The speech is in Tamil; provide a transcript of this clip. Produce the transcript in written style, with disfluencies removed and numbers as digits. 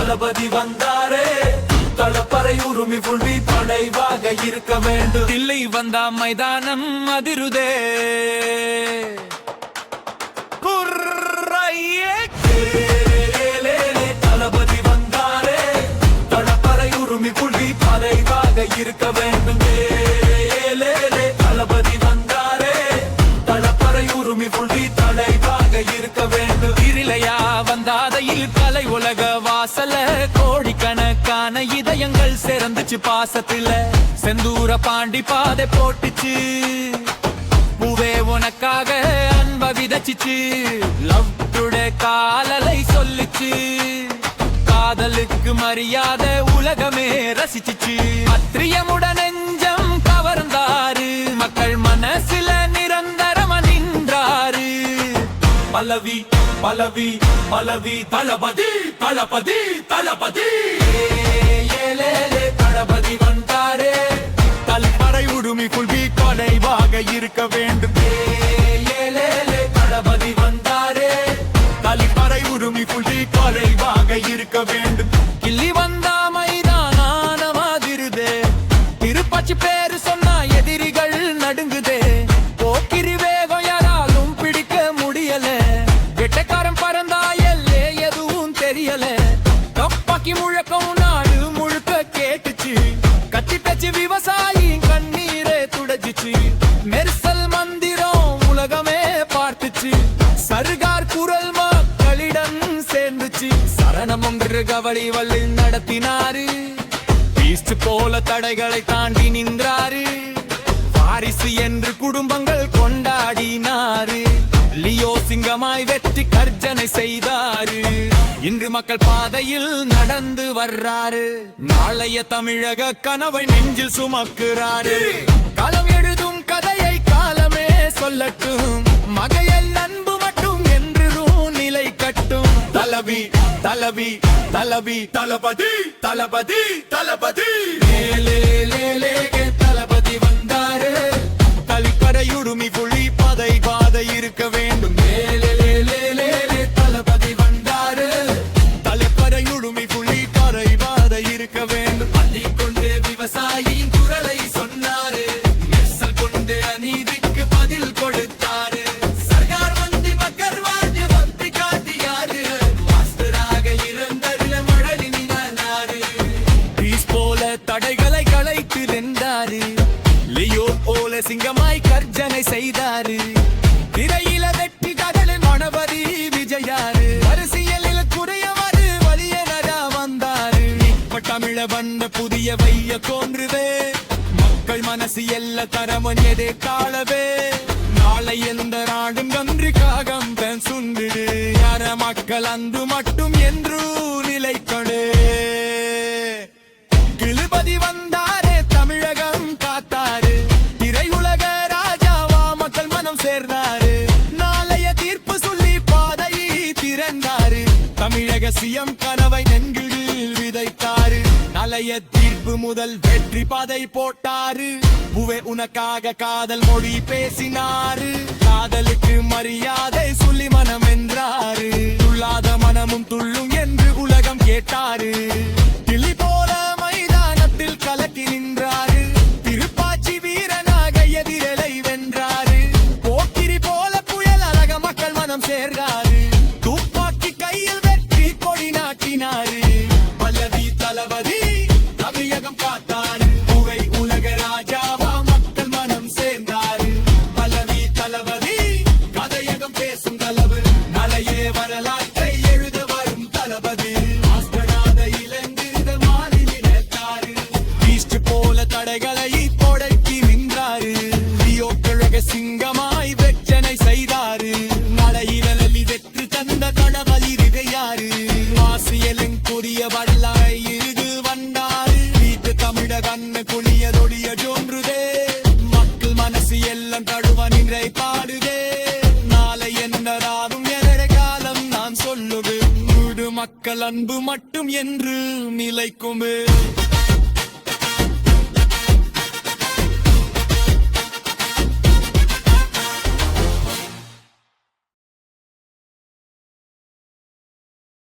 தளபதி வந்தாரே தளப்பறை உரிமை புல்வி படைவாக இருக்க வேண்டும். தில்லை வந்தா மைதானம் அதிருதே தளபதி வந்தாரே தளப்பறை உரிமை புல்வி படைவாக இருக்க வேண்டும். தளபதி வந்தாரே தளப்பறை உரிமை புல்வி தலைவாக இருக்க வேண்டும். இருளையா வந்தாதையில் கலை உலக வாசல கோடிக்கணக்கான இதயங்கள் சிறந்துச்சு பாசத்துல. செந்தூர பாண்டி பாதை போட்டுச்சு பூவே உனக்காக அன்ப விதச்சிச்சு. லவ் டுடே காலலை சொல்லிச்சு காதலுக்கு மரியாதை உலகமே ரசிச்சிச்சு. அத்திரியமுடன் நெஞ்சம் கவர்ந்தாரு மக்கள் மனசுல நிரந்தரமா நின்றாரு. பல்லவி பல்லவி பல்லவி தளபதி தளபதி தளபதி தளபதி வந்தாரே தளப்பறை உரிமை புல்வி கொலைவாக இருக்க வேண்டும். தளபதி வந்தாரே தளப்பறை உரிமை புல்வி கொலைவாக இருக்க வேண்டும். கிள்ளி வந்தா மைதான மாதிருதே திருப்பாச்சி பேரு சொன்னா எதிரிகள் நடுங்குதே. போக்கிரி வேகம் யாராலும் பிடிக்க முடியல. வெட்டக்காரன் பறந்தா எல்லே எதுவும் தெரியல. கப்பாக்கி முழக்கம் நாடு முழுக்க கேட்டுச்சு. கத்தி பேச்சு விவசாயி கண்ணீரே துடைச்சிச்சு. மெர்சல் மந்திரம் உலகமே பார்த்துச்சு. சருகார் குரல் மக்களிடம் சேர்ந்துச்சு. சரணம் ஒன்று கவலை வள்ளி நடத்தினாரு. ஈஸ்ட் போல தடைகளை தாண்டி நின்றாரு. வாரிசு என்று குடும்பங்கள் கொண்டாடினாரு. லியோ சிங்கமாய் வெற்றி கர்ஜனை செய்தாரு. இன்று மக்கள் பாதையில் நடந்து வர்றாரு. நாளைய தமிழக கனவை நெஞ்சில் சுமக்கிறாரு. காலம் எழுதும் கதையை காலமே சொல்லட்டும். மகையல் அன்பு மட்டும் என்று நிலை கட்டும். தலவி தலவி தலவி தளபதி தளபதி தளபதி தளபதி வந்தாரு தளிப்பறை உரிமை புலி பதை பாதை இருக்க வேண்டும். தளபதி வந்தாரு தளிப்பறை உரிமை புலி பதை பாதை இருக்க வேண்டும். கொண்டு விவசாயியின் குரலை சொன்னாரு. மெர்சல் கொண்டு அநீதிக்கு பதில் கொடுத்தாரு. சர்கார் வந்தி மக்கர் வாழ்ந்து வந்தி காட்டியாரு. மாஸ்டராக இருந்தருள மழலினாரு. பீஸ் போல தடைகளை களைத்து வென்றாரு. லியோ போல சிங்கமாய் கர்ஜனை செய்தாரு. திரையில வெற்றி கதலின் மணவரி விஜயாரு. அரசியலில் குறையவாறு வலியனரா வந்தாரு. இப்ப தமிழ வந்த புதிய வைய தோன்றுவே. மக்கள் மனசு எல்ல தரவன் எதே காலவே. நாளை எந்த நாடும் கன்று காகம் தன் சுண்டுடு. யார மக்கள் அன்று மட்டும் என்று நிலைக்கொடு. கிழுபதி வந்தாரே தமிழகம் காத்தாரு. திரையுலக ராஜாவா மக்கள் மனம் சேர்ந்தாரு. நாளைய தீர்ப்பு சொல்லி பாதை திறந்தாரு. தமிழக சிஎம் கனவை நெஞ்சில் விதைத்தாரு. நாளைய தீர்ப்பு முதல் வெற்றி பாதை போட்டாரு. பூவே உனக்காக காதல் மொழி பேசினாரு. காதலுக்கு மரியாதை சொல்லி மனம் என்றாரு. துள்ளாத மனமும் துள்ளும் என்று உலகம் கேட்டாரு. கிளி போல மைதானத்தில் கலக்கி நின்றாரு. திருப்பாச்சி வீரனாக எதிரலை வென்றாரு. போக்கிரி போல புயல் அழக மக்கள் மனம் சேர்ந்தாரு. துப்பாக்கி கையில் வெற்றி கொடி நாட்டினாரு. பல்லவி தளபதி தமிழகம் காத்தாரு. புகை உலக ராஜாவா மக்கள் மனம் சேர்ந்தாரு. பல்லவி தளபதி கதையகம் பேசும் தளவு. நலையே வரலாற்றை எழுத வரும் தளபதி. தடைகளை தொடக்கி நின்றாரு. லியோ கழக சிங்கமாய் வெச்சனை செய்தாரு. நடையிலி வெற்றி தந்த தடவலி விதையாரு. ஆசியலின் புதிய வல்லாய் இது வந்தாரு. வீட்டு தமிழக கண்ணு குளியதொடிய ஜோன்றுதே. மக்கள் மனசு எல்லாம் தடுவ நின்றை பாடுதே. நாளை என்னராகும் எதிர காலம் நான் சொல்லுவேன். மக்கள் அன்பு மட்டும் என்று நிலைக்கும்.